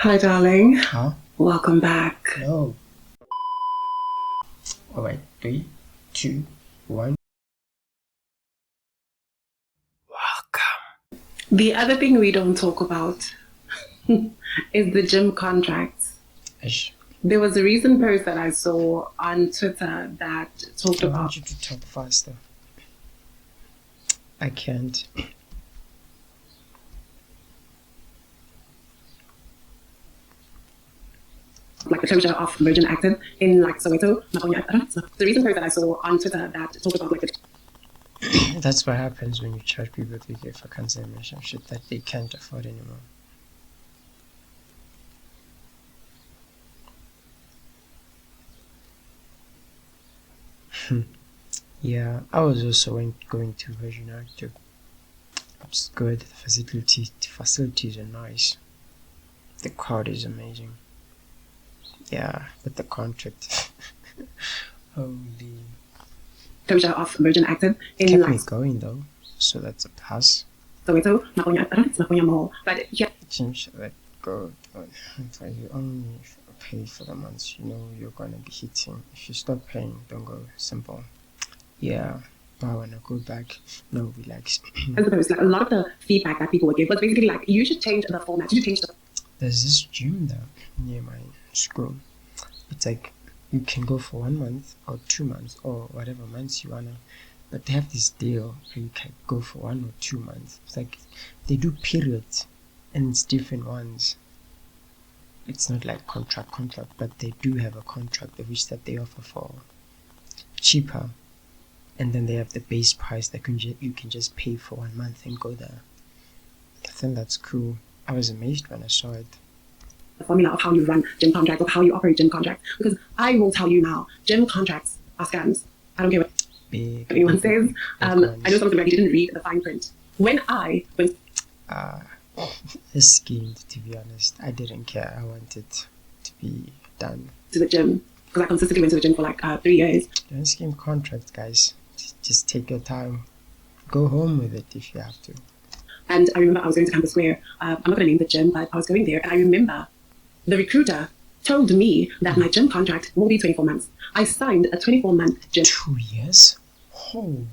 Hi, darling. Huh? Welcome back. No. Alright, 3, 2, 1. Welcome. The other thing we don't talk about is the gym contracts. Ish. There was a recent post that I saw on Twitter that talked I about. want you to talk faster. I can't. Like the closure of Virgin Active in like Soweto. The recent post that I saw on Twitter that talked about like the That's what happens when you charge people to get for cancellation shit that they can't afford anymore. Yeah, I was also going to Virgin Active. It's good. The facilities are nice. The crowd is amazing. Yeah, but the contract. Holy. closure of Virgin Active in Kept like me going though, so that's a plus. Soweto. It's Naponya Mall. But yeah, Change that go. If you only pay for the months, you know you're gonna be hitting. If you stop paying, don't go. Simple. Yeah. But I wanna go back. No, relax. as opposed like a lot of the feedback that people would give was basically like you should change the format. You should change the There's this gym though near my school. It's like you can go for 1 month or 2 months or whatever months you wanna, but they have this deal where you can go for 1 or 2 months. It's like they do periods and it's different ones. It's not like contract, but they do have a contract of which that they offer for cheaper, and then they have the base price that you can just pay for 1 month and go there. I think that's cool. I was amazed when I saw it. formula of how you run gym contracts, of how you operate gym contracts. Because I will tell you now, gym contracts are scams. I don't care what Big anyone says. I ones. know something like he didn't read the fine print. When I went Schemed, to be honest. I didn't care. I wanted to be done. to the gym, because I consistently went to the gym for like 3 years, Don't scheme contracts, guys. Just take your time. Go home with it if you have to. and I remember I was going to Campus Square. I'm not going to name the gym, but I was going there, and I remember the recruiter told me that my gym contract will be 24 months. I signed a 24-month gym 2 years? Oh.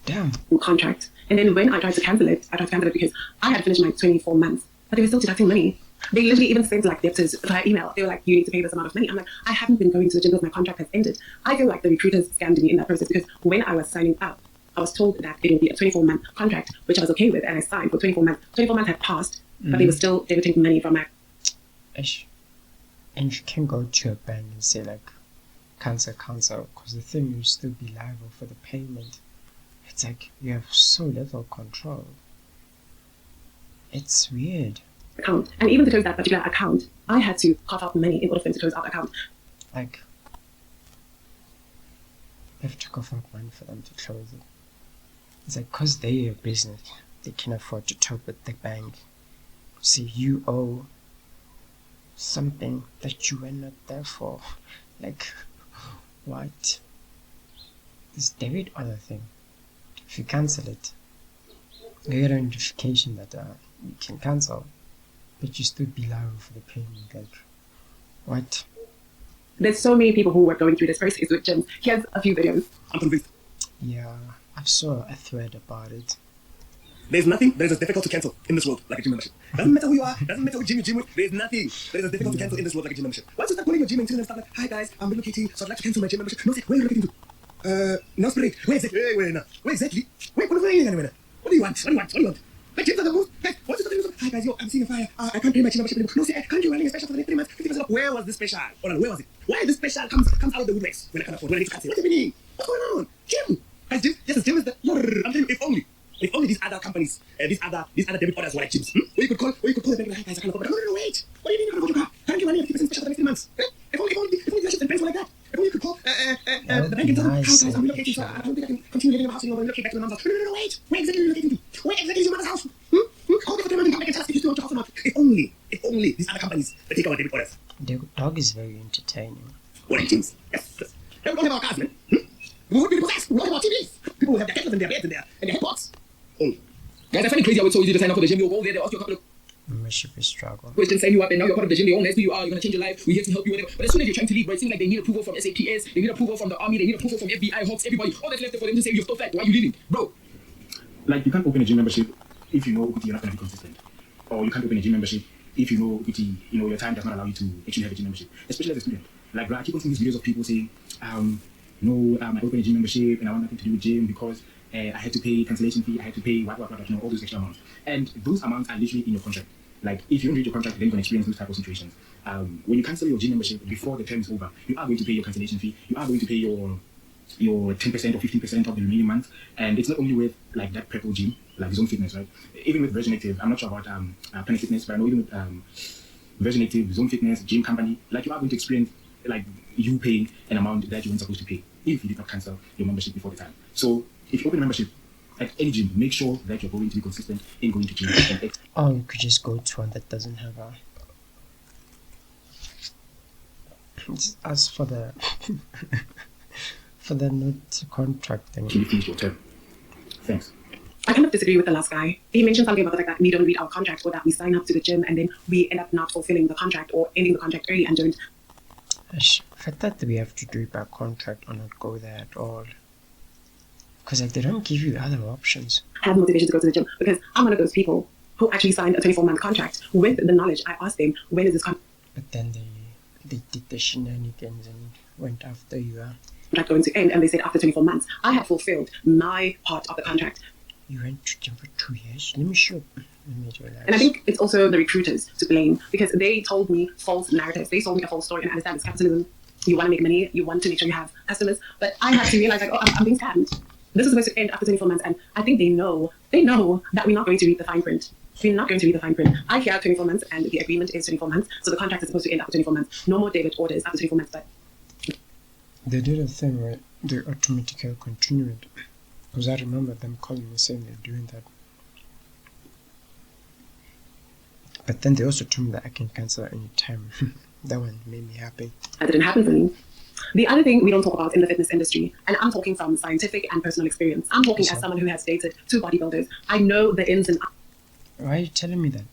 Damn. contract. And then when I tried to cancel it, because I had finished my 24 months, but they were still deducting money. They literally even sent like debtors via email. They were like, you need to pay this amount of money. I'm like, I haven't been going to the gym because my contract has ended. I feel like the recruiters scammed me in that process, because when I was signing up, I was told that it will be a 24-month contract, which I was okay with, and I signed for 24 months. 24 months had passed, but they were still debiting money from my Ish. And you can go to a bank and say like, cancel, because the thing will still be liable for the payment. It's like you have so little control. It's weird. account. And even to close that particular account, I had to cough out money in order for them to close out the account. Like, you have to cough up money for them to close it. It's like, because they're a business, they can afford to talk with the bank. See, you owe something that you were not there for. Like, what? This debit other thing. If you cancel it, you get a notification that you can cancel, but you still be liable for the payment. Like, what? There's so many people who are going through this process with gyms. Here's a few videos. I'm convinced. Yeah, I saw a thread about it. There's nothing that is as difficult to cancel in this world like a gym membership. Doesn't matter who you are, doesn't matter what gym you gym with, there's nothing that is as difficult to cancel in this world like a gym membership. Once you start calling your gym and telling them stuff like, hi guys, I'm relocating, so I'd like to cancel my gym membership. No, say, where are you relocating to? No, Spirit. Where exactly? Where exactly? Wait, what are you doing? What do you want? My gyms are the most. Hey, what's the thing? Hi guys, yo, I'm seeing a fire. I can't pay my gym membership anymore. No, say, can't you running a special for the next 3 months? 50% off. Where was this special? Hold on, where was it? Why this special comes out of the woodworks when I can't afford, when I need to cancel? What's happening? What's going on? Gym. Guys, gym. Yes, gym is the. I'm telling you, if only these other companies, these other debit orders were like gyms. Or you could call the bank and, hi guys, I can't afford. But no, wait. What do you mean you can't afford your car? Can't you run a 50% special for the next 3 months? If only dealerships and banks were like that. If only you could call the bank and tell them, hi guys, I'm relocating, so I don't think I can continue living in my house anymore. I'm relocating back to my mom's house. No, wait. Where exactly are you relocating to? Where exactly is your mother's house? Call me for 3 months and come back and tell us if you still want your house or not. If only these other companies that take our debit orders. The dog is very entertaining. What are gyms? Yes. We don't have our cars, man. We would be possessed. We don't have our TVs. People will have their kettles and their beds and their headboards. Only. Guys, I find it crazy how it's so easy to sign up for the gym. You'll go there, they'll ask you a couple of Membership is struggle. questions, sign you up, and now you're part of the gym. They all nice to you. You're gonna change your life. We're here to help you, whatever. But as soon as you're trying to leave, bro, it seems like they need approval from SAPS, they need approval from the army, they need approval from FBI, Hawks, everybody. All that's left for them to say you're still fat. Why are you leaving, bro? Like, you can't open a gym membership if you know you're not going to be consistent, or you can't open a gym membership if you know your time does not allow you to actually have a gym membership, especially as a student. Like, bro, I keep on seeing these videos of people saying, I opened a gym membership and I want nothing to do with gym because I had to pay cancellation fee, I had to pay what, all those extra amounts. And those amounts are literally in your contract. Like, if you don't read your contract, then you're going to experience those type of situations. When you cancel your gym membership before the term is over, you are going to pay your cancellation fee, you are going to pay your 10% or 15% of the remaining month. And it's not only with like that purple gym, like Zone Fitness, right? Even with Virgin Active, I'm not sure about Planet Fitness, but I know even with Virgin Active, Zone Fitness, Gym Company, like, you are going to experience like you paying an amount that you weren't supposed to pay if you did not cancel your membership before the time. So if you open a membership at any gym, make sure that you're going to be consistent in going to gym. Or you could just go to one that doesn't have a. Just ask for the for the not contracting. Can you finish your term? Thanks. I kind of disagree with the last guy. He mentioned something about the fact that we don't read our contract, or that we sign up to the gym and then we end up not fulfilling the contract or ending the contract early and don't. I thought we have to do it by contract or not go there at all. Because like, they don't give you other options. Have motivation to go to the gym, because I'm one of those people who actually signed a 24-month contract with the knowledge. I asked them, when is this But then they did the shenanigans and went after you. contract going to end? And they said after 24 months. I had fulfilled my part of the contract. You went to gym for 2 years? Let me show. Let me relax. And I think it's also the recruiters to blame, because they told me false narratives. They sold me a false story, and I understand it's capitalism. You want to make money, you want to make sure you have customers. But I had to realize, like, oh, I'm being scammed. This is supposed to end after 24 months, and I think they know that we're not going to read the fine print. We're not going to read the fine print. I hear 24 months, and the agreement is 24 months, so the contract is supposed to end after 24 months. No more debit orders after 24 months, but they did a thing where they automatically continue it. Because I remember them calling me saying they're doing that. But then they also told me that I can cancel at any time. That one made me happy. that didn't happen for me. The other thing we don't talk about in the fitness industry, and I'm talking from scientific and personal experience. I'm talking as someone who has dated 2 bodybuilders. I know the ins and Why are you telling me that?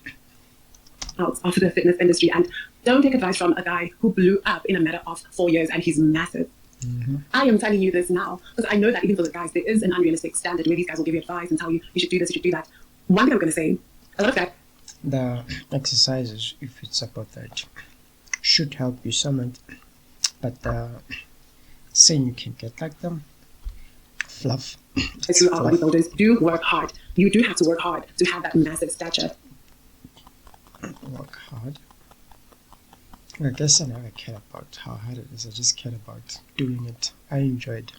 outs of the fitness industry, and don't take advice from a guy who blew up in a matter of 4 years and he's massive. Mm-hmm. I am telling you this now because I know that even for the guys, there is an unrealistic standard where these guys will give you advice and tell you you should do this, you should do that. One thing I'm going to say, a lot of that. The exercises, if it's about that, should help you somewhat. But saying you can get like them, fluff. If you are bodybuilders, do work hard. You do have to work hard to have that massive stature. Work hard. I guess I never cared about how hard it is. I just cared about doing it. I enjoyed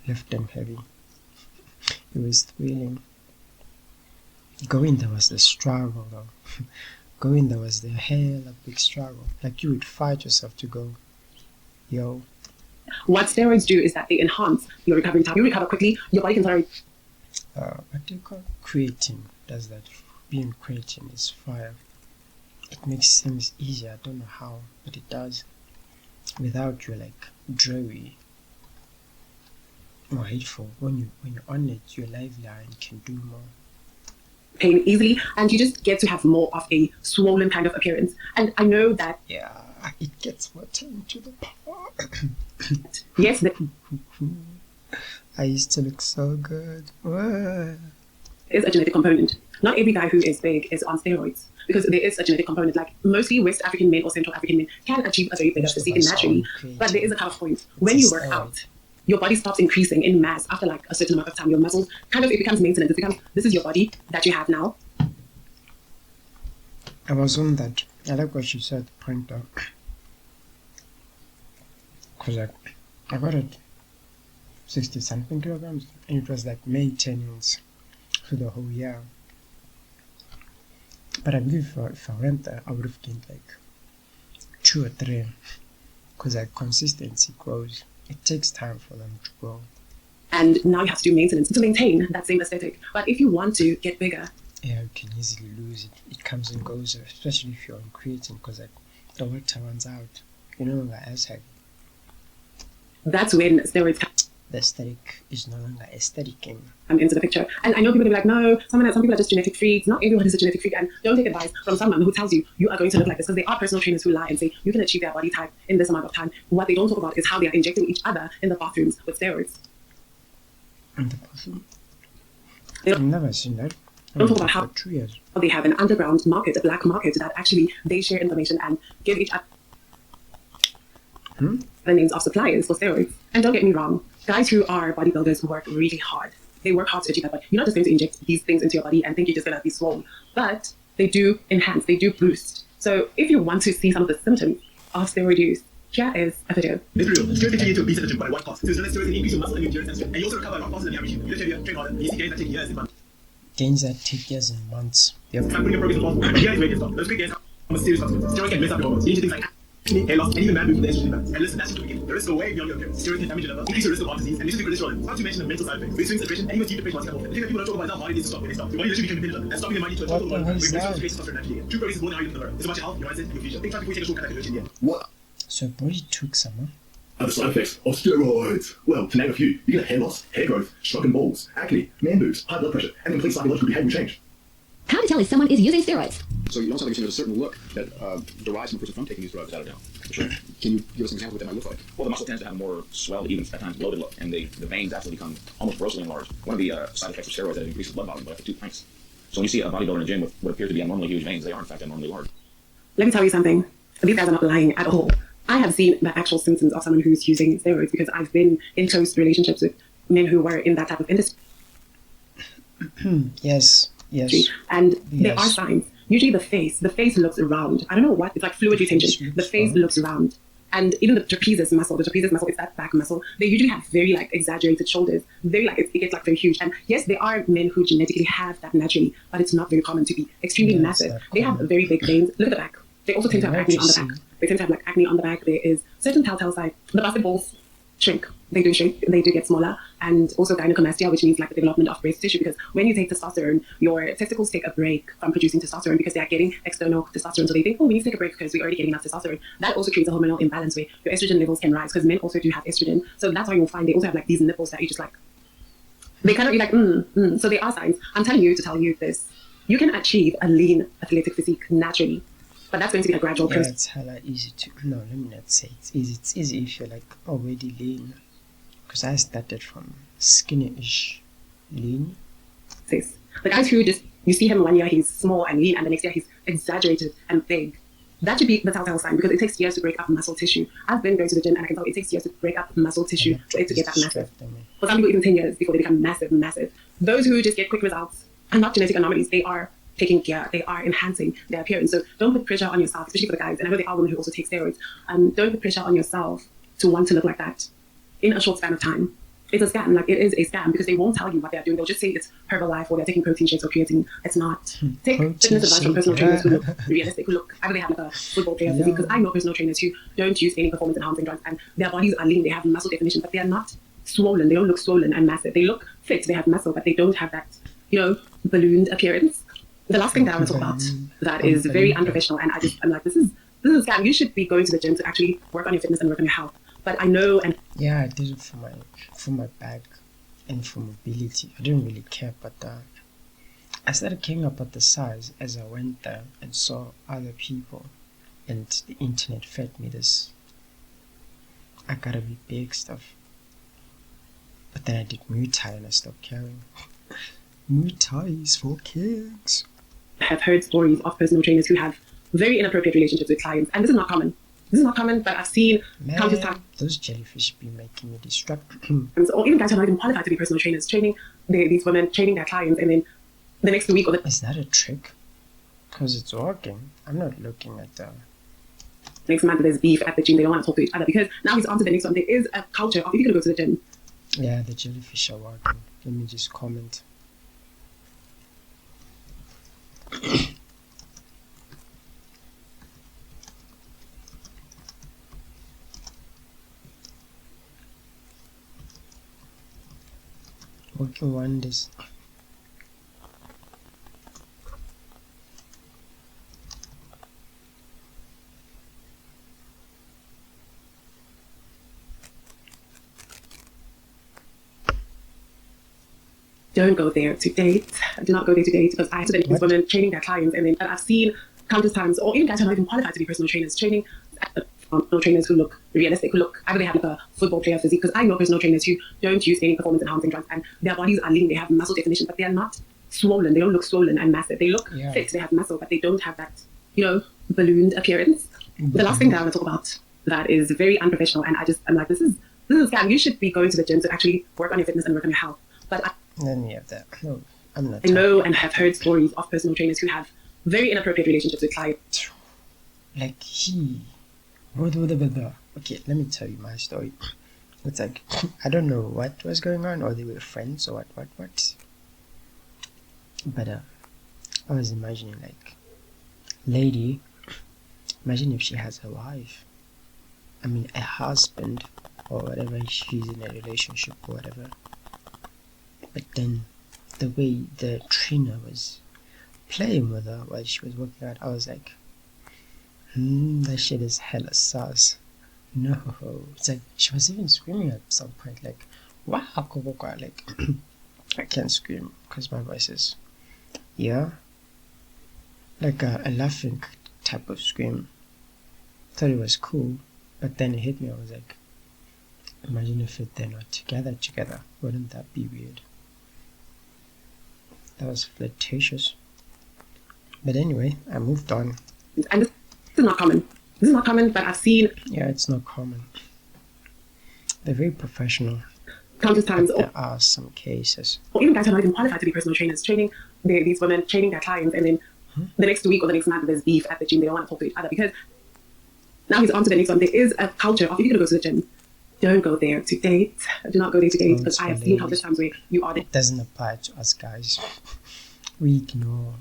lifting heavy. It was thrilling. Going there was the struggle though. Going there was the hell of a big struggle. Like you would fight yourself to go. Yo. What steroids do is that they enhance your recovery time. You recover quickly, your body can tolerate. What do you call creatine? Does that? Being creatine is fire. It makes things easier. I don't know how, but it does. Without you, like dreary or hateful. When you're on it, you're livelier and can do more. Pain easily, and you just get to have more of a swollen kind of appearance. And I know that Yeah, it gets water into the power. yes, there I used to look so good. Whoa. is a genetic component. Not every guy who is big is on steroids, because there is a genetic component. Like mostly West African men or Central African men can achieve a very big physique naturally, but there is a cutoff point. When you work out, your body stops increasing in mass after like a certain amount of time. Your muscles it becomes maintenance. It becomes, this is your body that you have now. I was on that. I like what you said, point out. Because I got it 60 something kilograms, and it was like maintenance for the whole year. But I believe if I went there, I would have gained like 2 or 3. Because like consistency grows. It takes time for them to grow. And now you have to do maintenance to maintain that same aesthetic. But if you want to get bigger, Yeah, you can easily lose it. It comes and goes, especially if you're on creatine, because like the water runs out. You know, as heavy. that's when steroids come. the aesthetic is no longer aesthetic anymore. Into the picture. And I know people will be like, no, some people are just genetic freaks. Not everyone is a genetic freak. And don't take advice from someone who tells you you are going to look like this, because there are personal trainers who lie and say you can achieve their body type in this amount of time. What they don't talk about is how they are injecting each other in the bathrooms with steroids. In the bathroom? They I've don't, never seen that. don't talk about how For 2 years. they have an underground market, a black market, that actually they share information and give each other the names of suppliers for steroids. And don't get me wrong, guys who are bodybuilders work really hard. They work hard to achieve that, but you're not just going to inject these things into your body and think you're just going to be swole. But they do enhance, they do boost. So if you want to see some of the symptoms of steroid use, here is a video. Let's be real. Steroids can turn you into a beast at the gym, but at what cost? So steroids can increase your muscle and your endurance, and you also recover a lot faster than the average human. You literally train harder, and you see gains that take years and months. Gains that take years and months. Yep. Try putting your progress as possible. But here is where it gets stopped. Those quick gains come with serious consequences. Steroids can mess up your hormones, leading to things like acne, hair loss, and even man boobs with the estrogen imbalance. And listen, that's just the beginning. The risks go way beyond your appearance. Steroids can damage your liver, increase your risk of heart disease, and listen to cholesterol. Not to mention the mental side effects. Mood swings, depression, and even deep depression once you come off it. The thing that people don't talk about is how hard it is to stop when they stop. Your body literally becomes dependent on it. And stopping your mind into a total What the one. hell is Where that? creates testosterone naturally. True progress is more than how you look in the mirror. It's about your health, your mindset, and your future. Think twice before you take a shortcut that could hurt you in the end. What So body took some, are the side effects of steroids? Well, to name a few, you get hair loss, hair growth, shrunken balls, acne, man boobs, high blood pressure, and complete psychological behavioral change. How to tell if someone is using steroids? So you also have there's a certain look that derives from a person from taking these drugs, without a doubt. Sure. Can you give us an example of what that might look like? Well, the muscle tends to have a more swelled, even at times bloated look, and the veins actually become almost grossly enlarged. One of the side effects of steroids is that it increases blood volume by up to 2 pints. So when you see a bodybuilder in a gym with what appears to be abnormally huge veins, they are in fact abnormally large. Let me tell you something. These guys are not lying at all. I have seen the actual symptoms of someone who's using steroids because I've been in close relationships with men who were in that type of industry. Yes. And there Yes. are signs. Usually the face looks round. I don't know what, it's like fluid retention. The face looks round. And even the trapezius muscle, it's that back muscle. They usually have very like exaggerated shoulders. Very like, it gets like very huge. And yes, there are men who genetically have that naturally, but it's not very common to be extremely Yeah, it's massive. not They have common. very big veins. Look at the back. They also tend to have Yeah, acne on the I back. see. They tend to have like acne on the back. There is certain telltale signs. The basketballs shrink. They do shrink. They do get smaller. And also gynecomastia, which means like the development of breast tissue. Because when you take testosterone, your testicles take a break from producing testosterone because they are getting external testosterone. So they think, oh, we need to take a break because we're already getting enough testosterone. That also creates a hormonal imbalance where your estrogen levels can rise because men also do have estrogen. So that's why you'll find they also have like these nipples that you just like, they cannot be like, So there are signs. I'm telling you to tell you this. You can achieve a lean athletic physique naturally. But that's going to be a gradual Yeah, process. it's hella easy to. No, let me not say it's easy. It's easy if you're like already lean. Because I started from skinny-ish lean. The guys who just, you see him 1 year, he's small and lean, and the next year he's exaggerated and big. That should be the telltale sign because it takes years to break up muscle tissue. I've been going to the gym and I can tell it takes years to break up muscle tissue for it to get that massive. For some people, even 10 years before they become massive. Those who just get quick results are not genetic anomalies. They are taking care. They are enhancing their appearance. So don't put pressure on yourself, especially for the guys. And I know there are women who also take steroids. Don't put pressure on yourself to want to look like that in a short span of time. It's a scam. Like, it is a scam because they won't tell you what they're doing. They'll just say it's Herbalife or they're taking protein shakes or creatine. It's not. Take Protein fitness advice from personal shake. trainers who look realistic, who look, either they have like a football player physique, because I know personal trainers who don't use any performance enhancing drugs and their bodies are lean, they have muscle definition, but they are not swollen. They don't look swollen and massive. They look fit, they have muscle, but they don't have that, ballooned appearance. The last thing that I want to talk about that is very unprofessional, and I'm like, this is a scam. You should be going to the gym to actually work on your fitness and work on your health. But I know, and Yeah, I did it for my back and for mobility. I didn't really care, but I started caring about the size as I went there and saw other people, and the internet fed me this I gotta be big stuff. But then I did Muay Thai and I stopped caring. Muay Thai is for kids. have heard stories of personal trainers who have very inappropriate relationships with clients, and this is not common. But I've seen countless Man, times, those jellyfish be making me distracted. or even guys who are not even qualified to be personal trainers, training these women, training their clients, and then the next week or the Is that a trick? Because it's working. I'm not looking at the... next month there's beef at the gym. They don't want to talk to each other because now he's on to the next one. There is a culture of if you're going to go to the gym, Yeah, the jellyfish are working. Let me just comment. Working wonders. don't go there to date. Do not go there to date, because I have seen these What? women training their clients, and then I've seen countless times, or even guys who are not even qualified to be personal trainers, training personal trainers who look realistic, who look either they have like a football player physique, because I know personal trainers who don't use any performance enhancing drugs, and their bodies are lean, they have muscle definition, but they are not swollen. They don't look swollen and massive. They look Yeah. fit. They have muscle, but they don't have that, ballooned appearance. The last thing that I want to talk about that is very unprofessional, and I'm like, this is a scam. You should be going to the gym to actually work on your fitness and work on your health. But Then you have that. No, I'm not. I know and have heard stories of personal trainers who have very inappropriate relationships with clients. Like okay, let me tell you my story. It's like I don't know what was going on, or they were friends, or what. But I was imagining, like, lady, imagine if she has a wife, I mean a husband, or whatever, she's in a relationship or whatever. But then the way the trainer was playing with her while she was working out, I was like, that shit is hella sus. No, it's like she was even screaming at some point, like, wow, like, I can't scream because my voice is, like a laughing type of scream. Thought it was cool, but then it hit me. I was like, imagine if they're not together, wouldn't that be weird? That was flirtatious. But anyway, I moved on. And this is not common. This is not common, but I've seen Yeah, it's not common. They're very professional. countless times, There are some cases. or even guys who are not even qualified to be personal trainers, training these women, training their clients, and then the next week or the next month there's beef at the gym. They don't want to talk to each other, because now he's on to the next one. There is a culture of, if you're going to go to the gym, don't go there to date. Do not go there to date, because I have seen countless times where you are there, It doesn't apply to us guys. We ignore.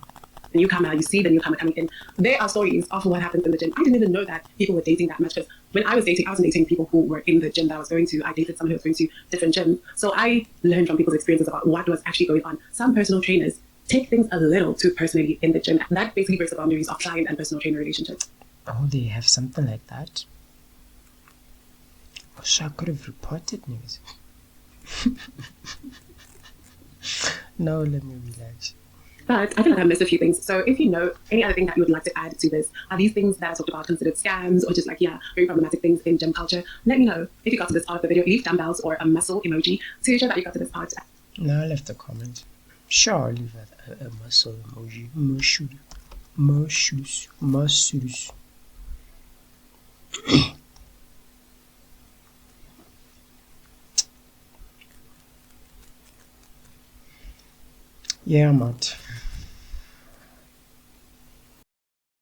the newcomer, you see the newcomer coming in. There are stories of what happens in the gym. I didn't even know that people were dating that much, because when I was dating, I wasn't dating people who were in the gym that I was going to. I dated someone who was going to different gyms. So I learned from people's experiences about what was actually going on. Some personal trainers take things a little too personally in the gym. That basically breaks the boundaries of client and personal trainer relationships. Oh, they have something like that? So I could have reported niggas. No, let me relax. But I feel like I missed a few things. So if you know any other thing that you would like to add to this, are these things that I talked about considered scams, or just like, very problematic things in gym culture? Let me know. If you got to this part of the video, leave dumbbells or a muscle emoji to show that you got to this part. No, I left a comment. Sure, I'll leave a muscle emoji. Muscles. Yeah, I'm out.